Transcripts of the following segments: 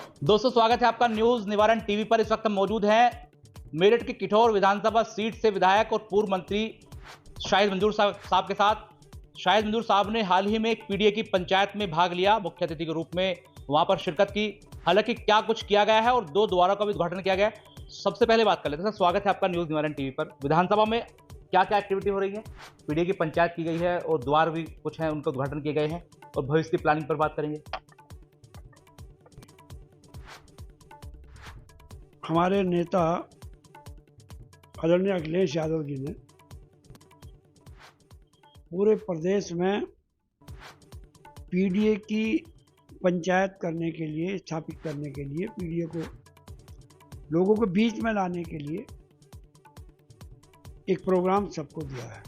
दोस्तों, स्वागत है आपका न्यूज निवारण टीवी पर। इस वक्त हम मौजूद हैं मेरठ की किठौर विधानसभा सीट से विधायक और पूर्व मंत्री शाहिद मंजूर साहब के साथ। शाहिद मंजूर साहब ने हाल ही में एक पीडीए की पंचायत में भाग लिया, मुख्य अतिथि के रूप में वहां पर शिरकत की। हालांकि क्या कुछ किया गया है और 2 द्वारों का भी उद्घाटन किया गया है। सबसे पहले बात कर लेते हैं। सर, स्वागत है आपका न्यूज निवारण टीवी पर। विधानसभा में क्या क्या एक्टिविटी हो रही है? पीडीए की पंचायत की गई है और द्वार भी कुछ हैं, उनका उद्घाटन किए गए हैं, और भविष्य की प्लानिंग पर बात करेंगे। हमारे नेता आदरणीय अखिलेश यादव जी ने पूरे प्रदेश में पीडीए की पंचायत करने के लिए, स्थापित करने के लिए, पीडीए को लोगों के बीच में लाने के लिए एक प्रोग्राम सबको दिया है।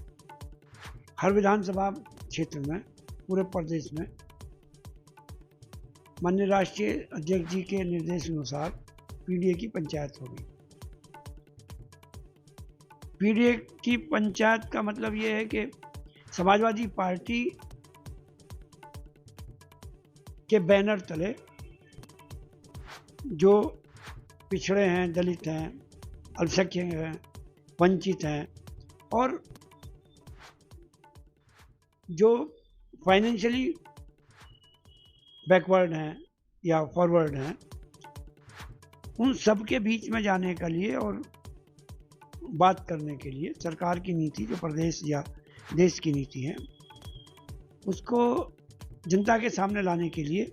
हर विधानसभा क्षेत्र में, पूरे प्रदेश में माननीय राष्ट्रीय अध्यक्ष जी के निर्देश अनुसार पीडीए की पंचायत होगी। पीडीए की पंचायत का मतलब ये है कि समाजवादी पार्टी के बैनर तले जो पिछड़े हैं, दलित हैं, अल्पसंख्यक हैं, वंचित हैं और जो फाइनेंशियली बैकवर्ड हैं या फॉरवर्ड हैं, उन सब के बीच में जाने के लिए और बात करने के लिए सरकार की नीति, जो प्रदेश या देश की नीति है, उसको जनता के सामने लाने के लिए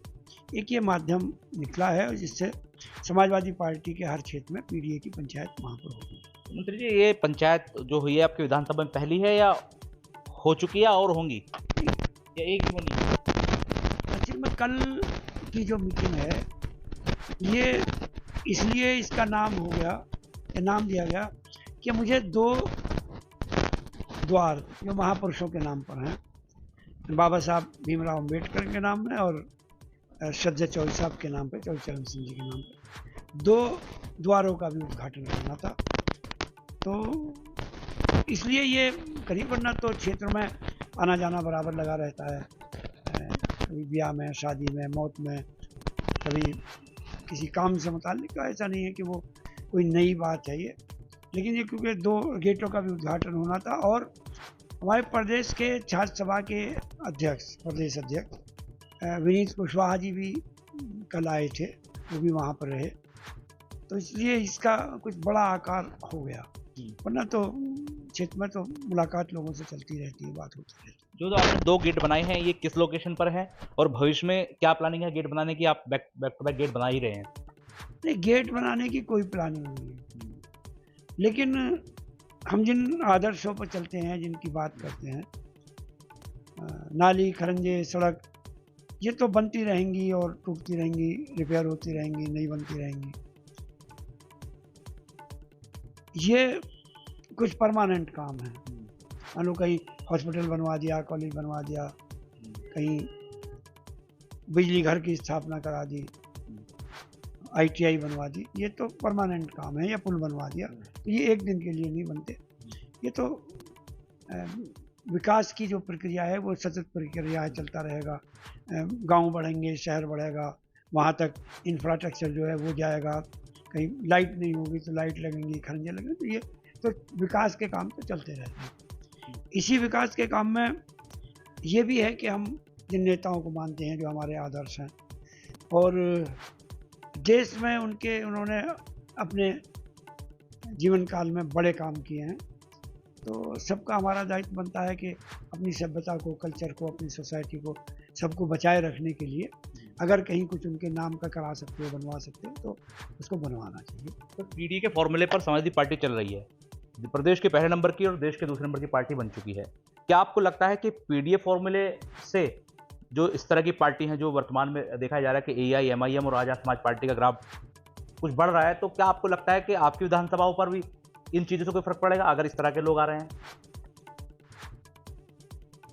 एक ये माध्यम निकला है, जिससे समाजवादी पार्टी के हर क्षेत्र में पीडीए की पंचायत वहाँ पर होगी। मंत्री जी, ये पंचायत जो हुई है आपकी विधानसभा में पहली है या हो चुकी है और होंगी, या एक ही होनी? एक्चुअली में कल की जो मीटिंग है, ये इसलिए इसका नाम हो गया, ये नाम दिया गया कि मुझे 2 द्वार जो महापुरुषों के नाम पर हैं, बाबा साहब भीमराव अम्बेडकर के नाम में और श्रद्धेय चौधरी साहब के नाम पे, चौधरी चरण सिंह जी के नाम पे 2 द्वारों का भी उद्घाटन करना था। तो इसलिए ये करीब, वरना तो क्षेत्र में आना जाना बराबर लगा रहता है, कभी ब्याह में, शादी में, मौत में, कभी किसी काम से मुताल्लिक। ऐसा नहीं है कि वो कोई नई बात है ये, लेकिन ये क्योंकि 2 गेटों का भी उद्घाटन होना था और हमारे प्रदेश के छात्र सभा के अध्यक्ष, प्रदेश अध्यक्ष विनीत कुशवाहा जी भी कल आए थे, वो भी वहाँ पर रहे, तो इसलिए इसका कुछ बड़ा आकार हो गया। वरना तो क्षेत्र में तो मुलाकात लोगों से चलती रहती है, बात होती रहती है। जो आपने 2 गेट बनाए हैं, ये किस लोकेशन पर है और भविष्य में क्या प्लानिंग है गेट बनाने की? आप बैक टू बैक गेट बना ही रहे हैं। नहीं, गेट बनाने की कोई प्लानिंग नहीं है, लेकिन हम जिन आदर्शों पर चलते हैं, जिनकी बात करते हैं, नाली, खरंजे, सड़क, ये तो बनती रहेंगी और टूटती रहेंगी, रिपेयर होती रहेंगी, नहीं बनती रहेंगी। ये कुछ परमानेंट काम है। मान लो कहीं हॉस्पिटल बनवा दिया, कॉलेज बनवा दिया, कहीं बिजली घर की स्थापना करा दी, आईटीआई बनवा दी, ये तो परमानेंट काम है, या पुल बनवा दिया, तो ये एक दिन के लिए नहीं बनते। ये तो विकास की जो प्रक्रिया है वो सतत प्रक्रिया है, चलता रहेगा। गांव बढ़ेंगे, शहर बढ़ेगा, वहाँ तक इंफ्रास्ट्रक्चर जो है वो जाएगा। कहीं लाइट नहीं होगी तो लाइट लगेंगी, खरंजे लगेंगे, तो ये तो विकास के काम तो चलते रहते हैं। इसी विकास के काम में ये भी है कि हम जिन नेताओं को मानते हैं, जो हमारे आदर्श हैं, और देश में उन्होंने अपने जीवन काल में बड़े काम किए हैं, तो सबका हमारा दायित्व बनता है कि अपनी सभ्यता को, कल्चर को, अपनी सोसाइटी को, सबको बचाए रखने के लिए अगर कहीं कुछ उनके नाम का करा सकते हो, बनवा सकते हो, तो उसको बनवाना चाहिए। तो पीडीए के फॉर्मूले पर समाजवादी पार्टी चल रही है, प्रदेश के पहले नंबर की और देश के दूसरे नंबर की पार्टी बन चुकी है। क्या आपको लगता है कि पीडीए फॉर्मूले से जो इस तरह की पार्टी हैं, जो वर्तमान में देखा जा रहा है कि एआईएमआईएम और आजाद समाज पार्टी का ग्राफ कुछ बढ़ रहा है, तो क्या आपको लगता है कि आपकी विधानसभाओं पर भी इन चीज़ों से कोई फर्क पड़ेगा अगर इस तरह के लोग आ रहे हैं?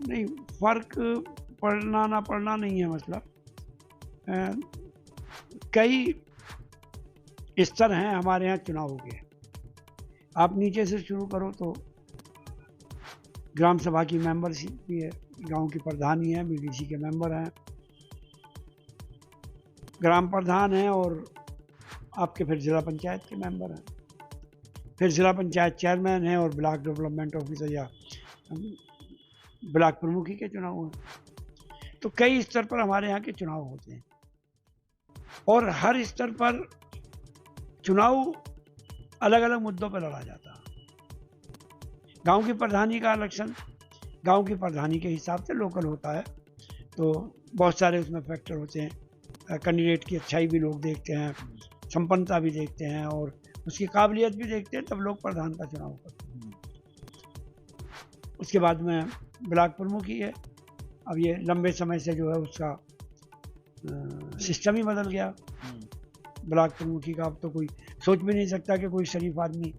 नहीं, फर्क पड़ना ना पड़ना नहीं है मसला। कई स्तर हैं हमारे यहाँ चुनाव के। आप नीचे से शुरू करो तो ग्राम सभा की मेंबरशिप भी है, गांव की प्रधानी है, बीडीसी के मेंबर हैं, ग्राम प्रधान हैं और आपके फिर जिला पंचायत के मेंबर हैं, फिर जिला पंचायत चेयरमैन हैं और ब्लॉक डेवलपमेंट ऑफिसर या ब्लॉक प्रमुखी के चुनाव हैं। तो कई स्तर पर हमारे यहाँ के चुनाव होते हैं और हर स्तर पर चुनाव अलग अलग मुद्दों पर लड़ा जाता है। गांव की प्रधानी का इलेक्शन गांव की प्रधानी के हिसाब से लोकल होता है, तो बहुत सारे उसमें फैक्टर होते हैं। कैंडिडेट की अच्छाई भी लोग देखते हैं, संपन्नता भी देखते हैं और उसकी काबिलियत भी देखते हैं, तब लोग प्रधान का चुनाव करते हैं। उसके बाद में ब्लॉक प्रमुख ही है। अब ये लंबे समय से जो है उसका सिस्टम ही बदल गया। ब्लॉक प्रमुखी का अब तो कोई सोच भी नहीं सकता कि कोई शरीफ आदमी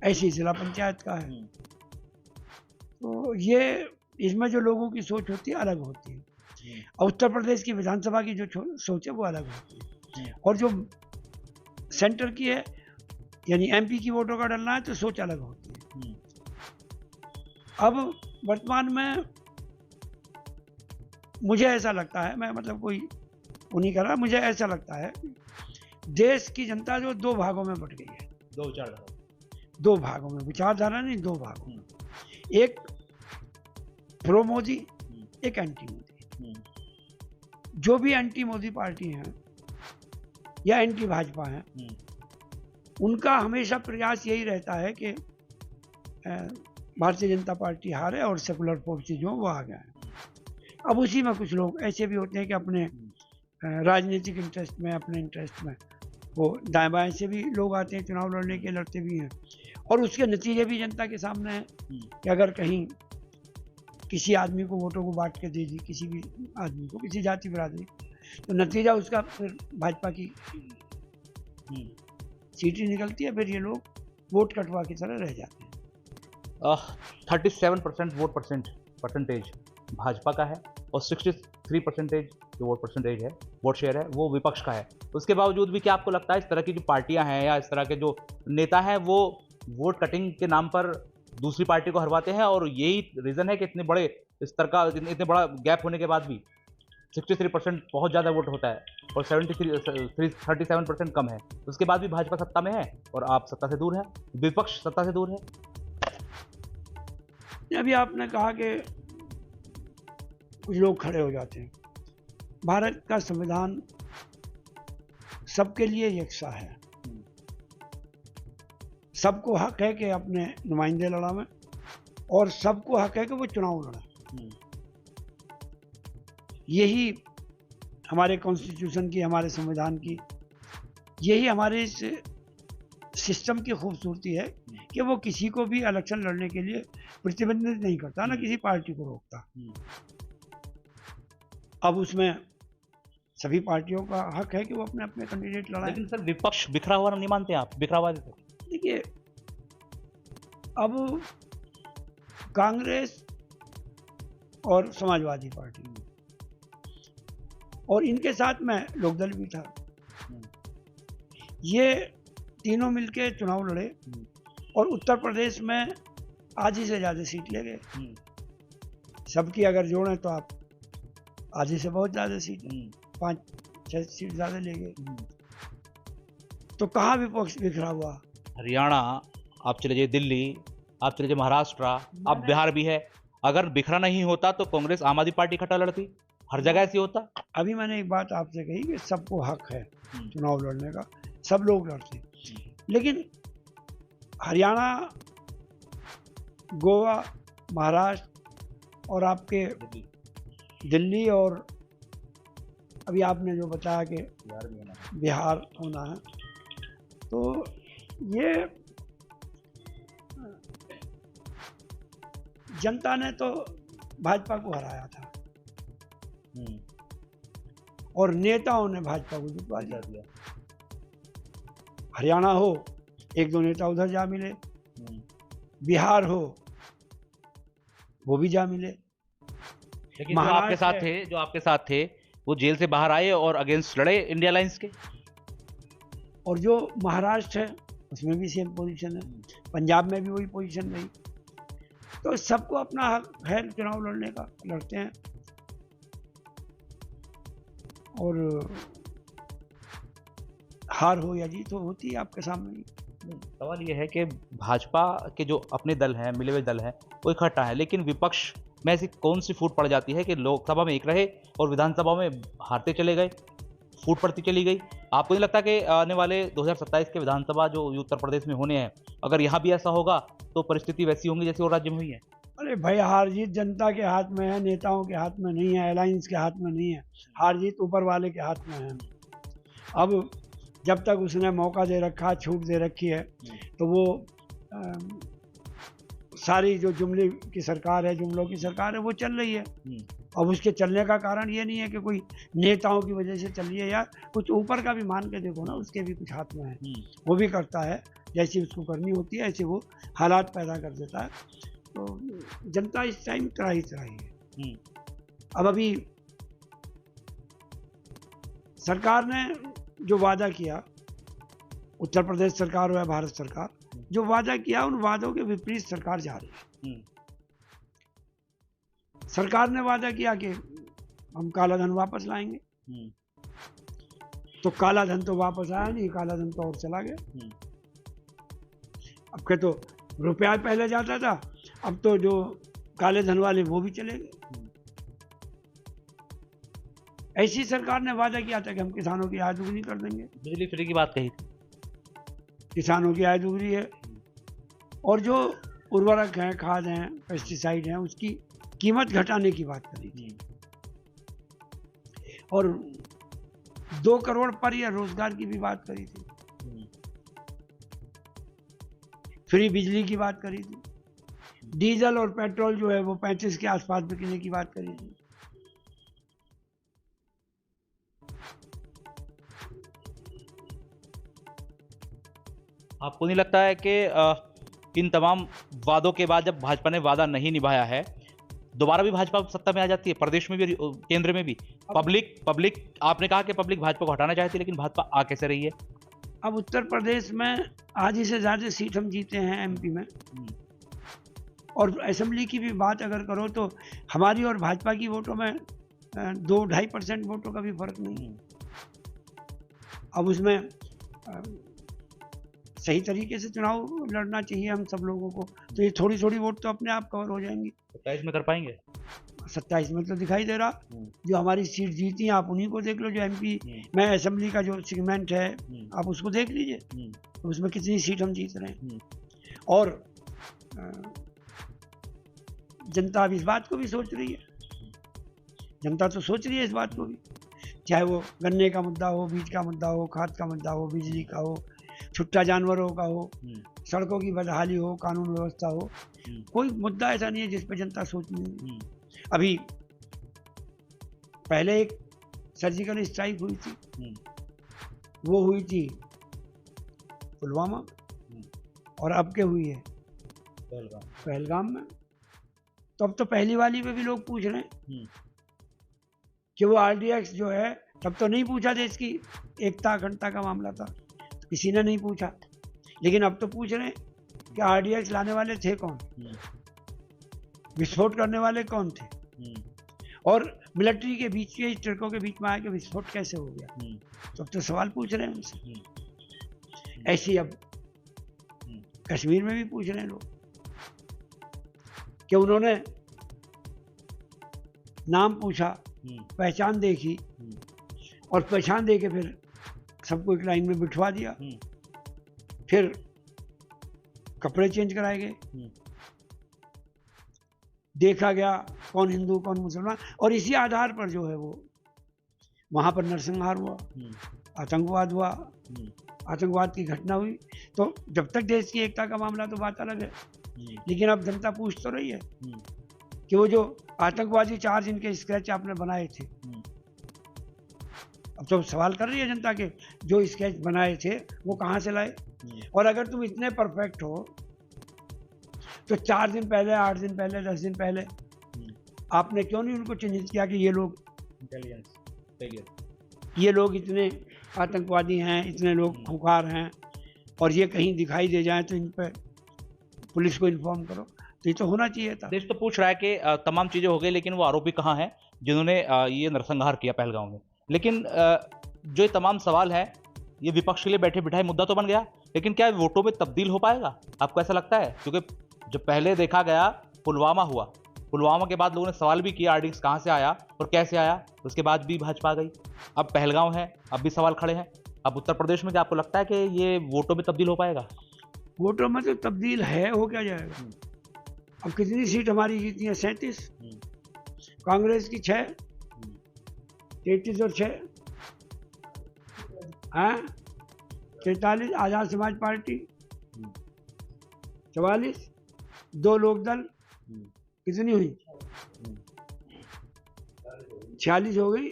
ऐसी जिला पंचायत का है। तो ये इसमें जो लोगों की सोच होती है अलग होती है, और उत्तर प्रदेश की विधानसभा की जो सोच है वो अलग होती है, और जो सेंटर की है यानी एमपी की वोटों का डलना है तो सोच अलग होती है। अब वर्तमान में मुझे ऐसा लगता है, मैं मतलब कोई वो नहीं कर रहा, मुझे ऐसा लगता है देश की जनता जो दो भागों में बट गई है। दो भागों में, विचारधारा नहीं, दो भागों में। एक प्रो मोदी, एक एंटी मोदी। जो भी एंटी मोदी पार्टी हैं या एंटी भाजपा हैं, उनका हमेशा प्रयास यही रहता है कि भारतीय जनता पार्टी हारे और सेकुलर फोर्सेज जो वो आ गए। अब उसी में कुछ लोग ऐसे भी होते हैं कि अपने राजनीतिक इंटरेस्ट में, अपने इंटरेस्ट में वो दाएं बाएं से भी लोग आते हैं चुनाव लड़ने के, लड़ते भी हैं, और उसके नतीजे भी जनता के सामने हैं कि अगर कहीं किसी आदमी को वोटों को बांट के दे दी, किसी भी आदमी को, किसी जाति बिरादरी, तो नतीजा उसका फिर भाजपा की सीटें निकलती है, फिर ये लोग वोट कटवा की तरह रह जाते हैं। 37% वोट परसेंटेज भाजपा का है और 63% जो वोट परसेंटेज है, वोट शेयर है, वो विपक्ष का है। उसके बावजूद भी क्या आपको लगता है इस तरह की जो पार्टियां हैं या इस तरह के जो नेता हैं वो वोट कटिंग के नाम पर दूसरी पार्टी को हरवाते हैं, और यही रीजन है कि इतने बड़े स्तर का, इतने बड़ा गैप होने के बाद भी 63% बहुत ज़्यादा वोट होता है और 37% कम है, उसके बाद भी भाजपा सत्ता में है और आप सत्ता से दूर है, विपक्ष सत्ता से दूर है। अभी आपने कहा कि कुछ लोग खड़े हो जाते हैं। भारत का संविधान सबके लिए यकसा है, सबको हक है कि अपने नुमाइंदे लड़ावें और सबको हक है कि वो चुनाव लड़ें। यही हमारे कॉन्स्टिट्यूशन की, हमारे संविधान की, यही हमारे इस सिस्टम की खूबसूरती है कि वो किसी को भी इलेक्शन लड़ने के लिए प्रतिबंधित नहीं करता, ना किसी पार्टी को रोकता। अब उसमें सभी पार्टियों का हक है कि वो अपने अपने कैंडिडेट लड़ाएं। लेकिन सर विपक्ष बिखरा हुआ नहीं मानते आप? बिखरावादी तो देखिए, अब कांग्रेस और समाजवादी पार्टी और इनके साथ में लोकदल भी था, ये तीनों मिलके चुनाव लड़े और उत्तर प्रदेश में आधी से ज़्यादा सीट ले गए। सबकी अगर जोड़ें तो आप आधी से बहुत ज़्यादा सीट, 5-6 सीट ज़्यादा ले गए। तो कहाँ विपक्ष बिखरा हुआ? हरियाणा, आप चले जाइए दिल्ली, आप चले जाइए महाराष्ट्र, आप बिहार भी है। अगर बिखरा नहीं होता तो कांग्रेस आम आदमी पार्टी इकट्ठा लड़ती, हर जगह ऐसी होता। अभी मैंने एक बात आपसे कही कि सबको हक है चुनाव लड़ने का, सब लोग लड़ते हैं, लेकिन हरियाणा, गोवा, महाराष्ट्र और आपके दिल्ली और अभी आपने जो बताया कि बिहार होना है, तो ये जनता ने तो भाजपा को हराया था और नेताओं ने भाजपा को जितवा दिया। हरियाणा हो, 1-2 नेता उधर जा मिले, बिहार हो वो भी जा मिले। लेकिन जो आपके साथ थे वो जेल से बाहर आए और अगेंस्ट लड़े इंडिया अलायंस के। और जो महाराष्ट्र है उसमें भी सेम पोजीशन है, पंजाब में भी वही पोजीशन रही। तो सबको अपना हक है चुनाव लड़ने का, लड़ते हैं। और हार हो या जीत हो, होती है आपके सामने ही। सवाल ये है कि भाजपा के जो अपने दल हैं, मिले हुए दल हैं, वो इकट्ठा है, लेकिन विपक्ष में ऐसी कौन सी फूट पड़ जाती है कि लोकसभा में एक रहे और विधानसभा में हारते चले गए, फूट पड़ती चली गई। आपको नहीं लगता कि आने वाले 2027 के विधानसभा जो उत्तर प्रदेश में होने हैं, अगर यहाँ भी ऐसा होगा तो परिस्थिति वैसी होंगी जैसी और राज्य में हुई है? अरे भाई, हार जीत जनता के हाथ में है, नेताओं के हाथ में नहीं है, अलायंस के हाथ में नहीं है। हार जीत ऊपर वाले के हाथ में है। अब जब तक उसने मौका दे रखा, छूट दे रखी है, तो वो सारी जो जुमले की सरकार है, जुमलों की सरकार है, वो चल रही है। अब उसके चलने का कारण ये नहीं है कि कोई नेताओं की वजह से चल रही है, या कुछ ऊपर का भी मान के देखो ना, उसके भी कुछ हाथ में है। वो भी करता है, जैसी उसको करनी होती है ऐसे वो हालात पैदा कर देता है। तो जनता इस टाइम त्राही है। अब अभी सरकार ने जो वादा किया, उत्तर प्रदेश सरकार हो या भारत सरकार, जो वादा किया उन वादों के विपरीत सरकार जा रही है। सरकार ने वादा किया कि हम काला धन वापस लाएंगे, तो काला धन तो वापस आया नहीं, काला धन तो और चला गया। अब के तो रुपया पहले जाता था, अब तो जो काले धन वाले वो भी चले गए। ऐसी सरकार ने वादा किया था कि हम किसानों की आय दुगनी कर देंगे। बिजली फ्री की बात कही थी, किसानों की आय दुगनी है, और जो उर्वरक हैं, खाद हैं, पेस्टिसाइड हैं, उसकी कीमत घटाने की बात करी थी, और 2 करोड़ पर ईयर रोजगार की भी बात करी थी, फ्री बिजली की बात करी थी, डीजल और पेट्रोल जो है वो 35 के आसपास बिकने की बात करी थी। आपको नहीं लगता है कि इन तमाम वादों के बाद जब भाजपा ने वादा नहीं निभाया है, दोबारा भी भाजपा सत्ता में आ जाती है, प्रदेश में भी केंद्र में भी? पब्लिक आपने कहा कि पब्लिक भाजपा को हटाना चाहती है, लेकिन भाजपा आ कैसे रही है? अब उत्तर प्रदेश में आधी से ज़्यादा सीट हम जीते हैं एमपी में, और असेंबली की भी बात अगर करो तो हमारी और भाजपा की वोटों में 2-2.5% वोटों का भी फर्क नहीं है। अब उसमें सही तरीके से चुनाव लड़ना चाहिए हम सब लोगों को, तो ये थोड़ी थोड़ी वोट तो अपने आप कवर हो जाएंगी। 27 में कर पाएंगे? 27 में तो दिखाई दे रहा, जो हमारी सीट जीती हैं आप उन्हीं को देख लो। जो एमपी में असेंबली का जो सेगमेंट है आप उसको देख लीजिए, तो उसमें कितनी सीट हम जीत रहे हैं। और जनता अब इस बात को भी सोच रही है, जनता तो सोच रही है इस बात को भी, चाहे वो गन्ने का मुद्दा हो, बीज का मुद्दा हो, खाद का मुद्दा हो, बिजली का हो, छुट्टा जानवरों का हो, सड़कों की बदहाली हो, कानून व्यवस्था हो, कोई मुद्दा ऐसा नहीं है जिस पर जनता सोच नहीं। अभी पहले एक सर्जिकल स्ट्राइक हुई थी, वो हुई थी पुलवामा, और अब क्या हुई है पहलगाम में। तो अब तो पहली वाली पे भी लोग पूछ रहे हैं कि वो RDX जो है, तब तो नहीं पूछा देश की एकता अखंडता का मामला था, किसी ने नहीं पूछा, लेकिन अब तो पूछ रहे हैं कि RDX लाने वाले थे कौन, विस्फोट करने वाले कौन थे, और मिलिट्री के बीच के ट्रकों के बीच में आया कि विस्फोट कैसे हो गया। तो अब तो सवाल पूछ रहे हैं उनसे। ऐसे अब कश्मीर में भी पूछ रहे हैं लोग कि उन्होंने नाम पूछा, पहचान देखी, और पहचान दे के फिर सबको एक लाइन में बिठवा दिया, फिर कपड़े चेंज कराए गए, देखा गया कौन हिंदू कौन मुसलमान, और इसी आधार पर जो है वो वहाँ पर नरसंहार हुआ, आतंकवाद हुआ, आतंकवाद की घटना हुई। तो जब तक देश की एकता का मामला तो बात अलग है, लेकिन अब जनता पूछ तो रही है कि वो जो आतंकवादी चार्ज इनके स्केच आपने बनाए थे, अब तो सवाल कर रही है जनता के जो स्केच बनाए थे वो कहाँ से लाए, और अगर तुम इतने परफेक्ट हो तो 4 दिन पहले, 8 दिन पहले, 10 दिन पहले आपने क्यों नहीं उनको चिन्हित किया कि ये लोग इतने आतंकवादी हैं, इतने लोग खुंखार हैं, और ये कहीं दिखाई दे जाए तो इन पर पुलिस को इन्फॉर्म करो। तो ये तो होना चाहिए था। देश तो पूछ रहा है कि तमाम चीज़ें हो गई, लेकिन वो आरोपी कहाँ हैं जिन्होंने ये नरसंहार किया पहलगाम में। लेकिन जो ये तमाम सवाल है ये विपक्ष के लिए बैठे बिठाए मुद्दा तो बन गया, लेकिन क्या वोटों में तब्दील हो पाएगा? आपको ऐसा लगता है? क्योंकि जब पहले देखा गया पुलवामा हुआ, पुलवामा के बाद लोगों ने सवाल भी किया आरडीएक्स कहाँ से आया और कैसे आया, उसके बाद भी भाजपा गई। अब पहलगांव है, अब भी सवाल खड़े हैं। अब उत्तर प्रदेश में क्या आपको लगता है कि ये वोटों में तब्दील हो पाएगा? वोटों में तो तब्दील है, हो क्या जाएगा। अब कितनी सीट हमारी जीती है? 37। कांग्रेस की 6, 33 और 6 हाँ 43, आजाद समाज पार्टी 44, 2 लोकदल कितनी हुई? 46 हो गई।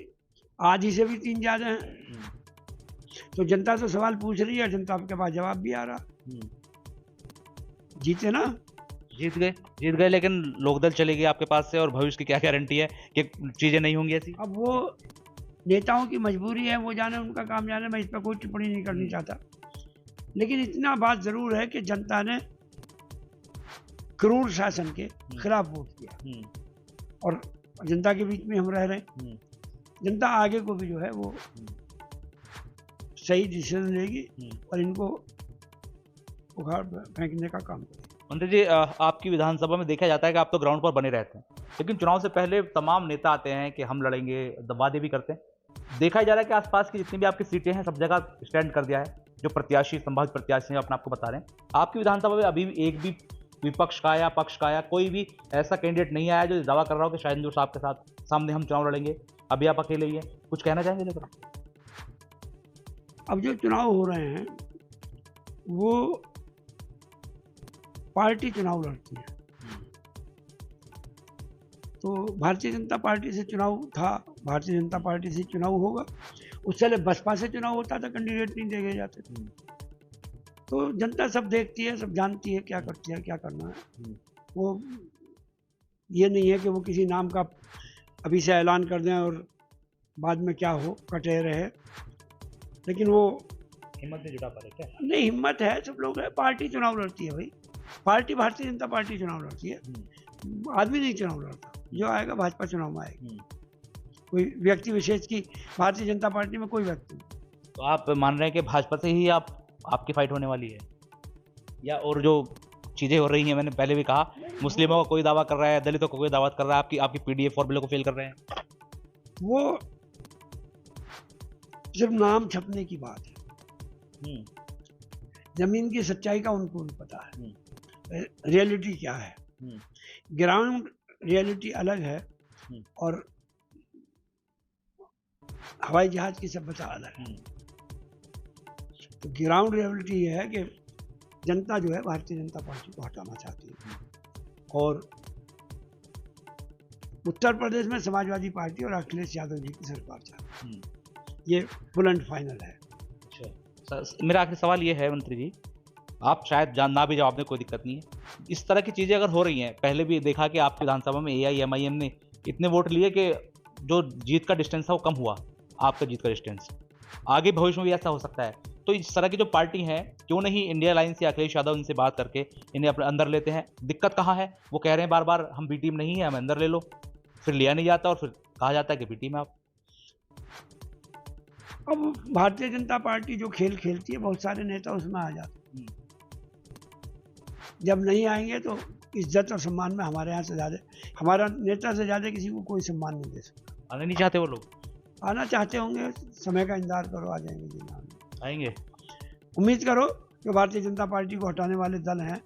आज ही से भी 3 ज्यादा हैं। तो जनता तो सवाल पूछ रही है, जनता के पास जवाब भी आ रहा। जीते ना? जीत गए, लेकिन लोकदल चलेगी आपके पास से, और भविष्य की क्या गारंटी है कि चीजें नहीं होंगी ऐसी? अब वो नेताओं की मजबूरी है, वो जाने, उनका काम जाने। मैं इस पर कोई टिप्पणी नहीं करनी चाहता, लेकिन इतना बात जरूर है कि जनता ने क्रूर शासन के खिलाफ वोट किया, और जनता के बीच में हम रह रहे हैं। जनता आगे को भी जो है वो सही डिसीजन लेगी और इनको उखाड़ फेंकने का काम करेगी। मंत्री जी, आपकी विधानसभा में देखा जाता है कि आप तो ग्राउंड पर बने रहते हैं, लेकिन चुनाव से पहले तमाम नेता आते हैं कि हम लड़ेंगे, वादे भी करते हैं। देखा जा रहा है कि आसपास की जितनी भी आपकी सीटें हैं सब जगह स्टैंड कर दिया है, जो प्रत्याशी, संभावित प्रत्याशी हैं अपने आपको बता रहे हैं। आपकी विधानसभा में अभी एक भी विपक्ष का या पक्ष का या कोई भी ऐसा कैंडिडेट नहीं आया जो दावा कर रहा हो कि शाहिद मंजूर साहब के साथ सामने हम चुनाव लड़ेंगे। अभी आप अकेले ही हैं, कुछ कहना चाहेंगे लेकर? अब जो चुनाव हो रहे हैं वो पार्टी चुनाव लड़ती है। तो भारतीय जनता पार्टी से चुनाव था, भारतीय जनता पार्टी से चुनाव होगा। उससे पहले बसपा से चुनाव होता था, कैंडिडेट नहीं देखे जाते थे। तो जनता सब देखती है, सब जानती है क्या करती है, क्या करना है। वो ये नहीं है कि वो किसी नाम का अभी से ऐलान कर दें और बाद में क्या हो, कटे रहे। लेकिन वो हिम्मत नहीं जुटा पा रहे क्या? नहीं, हिम्मत है, सब लोग है। पार्टी चुनाव लड़ती है भाई, पार्टी भारतीय जनता पार्टी चुनाव लड़ती है। आदमी नहीं चुनाव लड़ता, जो आएगा भाजपा चुनाव में आएगी। कोई व्यक्ति विशेष की भारतीय जनता पार्टी में कोई व्यक्ति नहीं। तो आप मान रहे हैं कि भाजपा से ही आपकी फाइट होने वाली है, या और जो चीजें हो रही हैं, मैंने पहले भी कहा, मुस्लिमों का कोई दावा कर रहा है, दलितों का कोई दावा कर रहा है, आपकी पीडीएफ फॉर्मूले को फेल कर रहे हैं? वो सिर्फ नाम छपने की बात है। जमीन की सच्चाई का उनको भी पता है, रियलिटी क्या है। ग्राउंड रियलिटी अलग है और हवाई जहाज की सभ्यता अलग है। तो ग्राउंड रियलिटी ये है कि जनता जो है भारतीय जनता पार्टी को हटाना चाहती है, और उत्तर प्रदेश में समाजवादी पार्टी और अखिलेश यादव जी की सरकार चाहती है। ये फुल एंड फाइनल है। मेरा आखिरी सवाल ये है मंत्री जी, आप शायद ना भी जवाब दें, कोई दिक्कत नहीं है। इस तरह की चीज़ें अगर हो रही हैं, पहले भी देखा कि आपकी विधानसभा में AIMIM ने इतने वोट लिए कि जो जीत का डिस्टेंस था वो कम हुआ, आपका जीत का डिस्टेंस। आगे भविष्य में भी ऐसा हो सकता है। तो इस तरह की जो पार्टी है, क्यों नहीं इंडिया अलायंस या अखिलेश यादव इनसे बात करके इन्हें अपने अंदर लेते हैं? दिक्कत कहाँ है? वो कह रहे हैं बार बार हम बी टीम नहीं है, हमें अंदर ले लो, फिर लिया नहीं जाता और फिर कहा जाता है कि बी टीम है आप। अब भारतीय जनता पार्टी जो खेल खेलती है, बहुत सारे नेता उसमें आ जाते हैं। जब नहीं आएंगे तो इज्जत और सम्मान में हमारे यहाँ से ज़्यादा, हमारा नेता से ज़्यादा किसी को कोई सम्मान नहीं दे सकता। आना नहीं चाहते वो लोग? आना चाहते होंगे, समय का इंतजार करो, आ जाएंगे जी। आएंगे, उम्मीद करो कि भारतीय जनता पार्टी को हटाने वाले दल हैं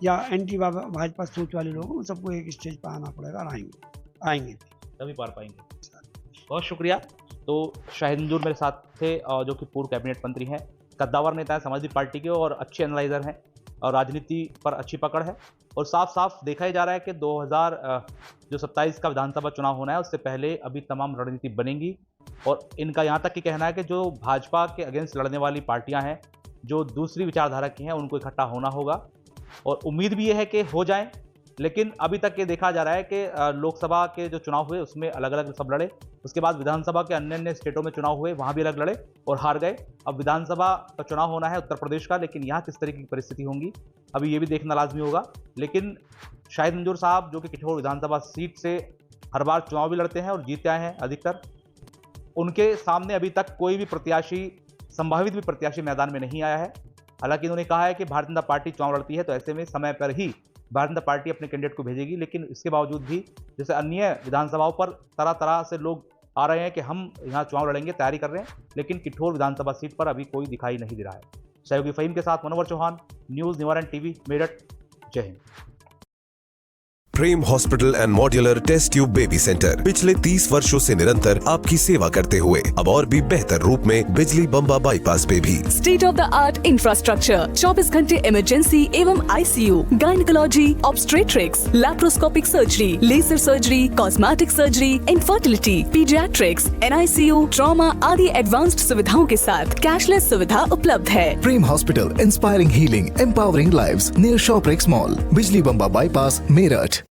या एंटी भाजपा सोच वाले लोग, उन सबको एक स्टेज पर आना पड़ेगा और आएंगे तभी पार पाएंगे। बहुत शुक्रिया। तो शाहिद मंजूर मेरे साथ थे, जो कि पूर्व कैबिनेट मंत्री हैं, कद्दावर नेता है समाजवादी पार्टी के और अच्छे एनालाइजर हैं, और राजनीति पर अच्छी पकड़ है। और साफ साफ देखा ही जा रहा है कि 2027 का विधानसभा चुनाव होना है, उससे पहले अभी तमाम रणनीति बनेंगी। और इनका यहाँ तक कि कहना है कि जो भाजपा के अगेंस्ट लड़ने वाली पार्टियां हैं, जो दूसरी विचारधारा की हैं, उनको इकट्ठा होना होगा, और उम्मीद भी ये है कि हो जाए। लेकिन अभी तक ये देखा जा रहा है कि लोकसभा के जो चुनाव हुए उसमें अलग अलग सब लड़े, उसके बाद विधानसभा के अन्य अन्य स्टेटों में चुनाव हुए, वहाँ भी अलग लड़े और हार गए। अब विधानसभा का चुनाव होना है उत्तर प्रदेश का, लेकिन यहाँ किस तरीके की परिस्थिति होंगी अभी ये भी देखना लाजमी होगा। लेकिन शाहिद मंजूर साहब, जो कि किठौर विधानसभा सीट से हर बार चुनाव भी लड़ते हैं और जीतते आए हैं अधिकतर, उनके सामने अभी तक कोई भी प्रत्याशी संभावित भी प्रत्याशी मैदान में नहीं आया है। हालांकि उन्होंने कहा है कि भारतीय जनता पार्टी चुनाव लड़ती है तो ऐसे में समय पर ही भारतीय जनता पार्टी अपने कैंडिडेट को भेजेगी, लेकिन इसके बावजूद भी जैसे अन्य विधानसभाओं पर तरह तरह से लोग आ रहे हैं कि हम यहाँ चुनाव लड़ेंगे, तैयारी कर रहे हैं, लेकिन किठौर विधानसभा सीट पर अभी कोई दिखाई नहीं दे रहा है। सहयोगी फहीम के साथ मनोवर चौहान, न्यूज निवारण टीवी, मेरठ। जय हिंद। Prem hospital and modular test tube baby centre पिछले 30 वर्षों से निरंतर आपकी सेवा करते हुए अब और भी बेहतर रूप में बिजली बम्बा बाईपास पे भी state of the art infrastructure, 24 घंटे इमरजेंसी एवं ICU, gynaecology, obstetrics, laparoscopic surgery, laser surgery, cosmetic surgery, infertility, paediatrics, NICU, trauma आदि एडवांस्ड सुविधाओं के साथ कैशलेस सुविधा उपलब्ध है। Prem hospital, inspiring healing, empowering lives, near Shoprix mall, Bijli Bamba bypass, Meerut.